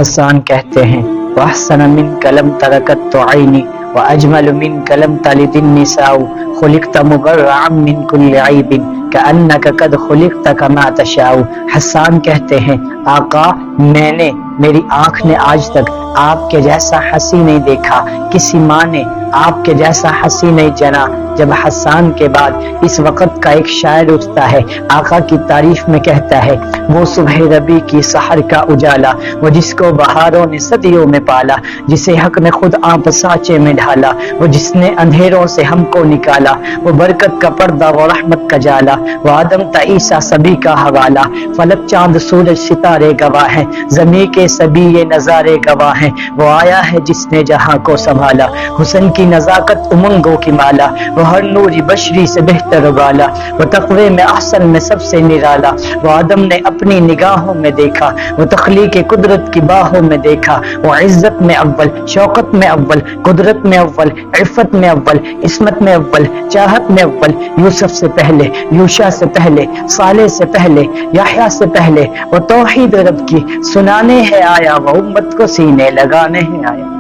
حسان کہتے ہیں وَأَحْسَنَ مِنْكَ لَمْ تَرَكَتْ عَيْنِي وَأَجْمَلُ مِنْكَ لَمْ تَلِدِ النِّسَاءُ خُلِقْتَ مُبَرَّعًا مِنْ كُلِّ عَيْبٍ كَأَنَّكَ قَدْ خُلِقْتَ كَمَا تَشَاءُ۔ حسان کہتے ہیں آقا میری آنکھ نے آج تک آپ کے جیسا ہنسی نہیں دیکھا، کسی ماں نے آپ کے جیسا ہنسی نہیں جنا۔ جب حسان کے بعد اس وقت کا ایک شاعر اٹھتا ہے، آقا کی تعریف میں کہتا ہے وہ صبح ربی کی سحر کا اجالا، وہ جس کو بہاروں نے صدیوں میں پالا، جسے حق نے خود آپ سانچے میں ڈھالا، وہ جس نے اندھیروں سے ہم کو نکالا، وہ برکت کا پردہ وہ رحمت کا جالا، وہ آدم تا عیسیٰ سبھی کا حوالہ، فلک چاند سورج ستارے گواہ ہیں، زمین کے سبھی یہ نظارے گواہ ہیں، وہ آیا ہے جس نے جہاں کو سنبھالا، حسن کی نزاکت امنگوں کی مالا، وہ ہر نوری بشری سے بہتر بالا، وہ تقوی میں احسن میں سب سے نرالا، وہ آدم نے اپنی نگاہوں میں دیکھا، وہ تخلیق قدرت کی باہوں میں دیکھا، وہ عزت میں اول، شوقت میں اول، قدرت میں اول، عفت میں اول، عصمت میں اول، چاہت میں اول، یوسف سے پہلے، یوشا سے پہلے، صالح سے پہلے، یحییٰ سے پہلے، وہ توحید رب کی سنانے ہے آیا، وہ امت کو سینے لگانے ہے آیا۔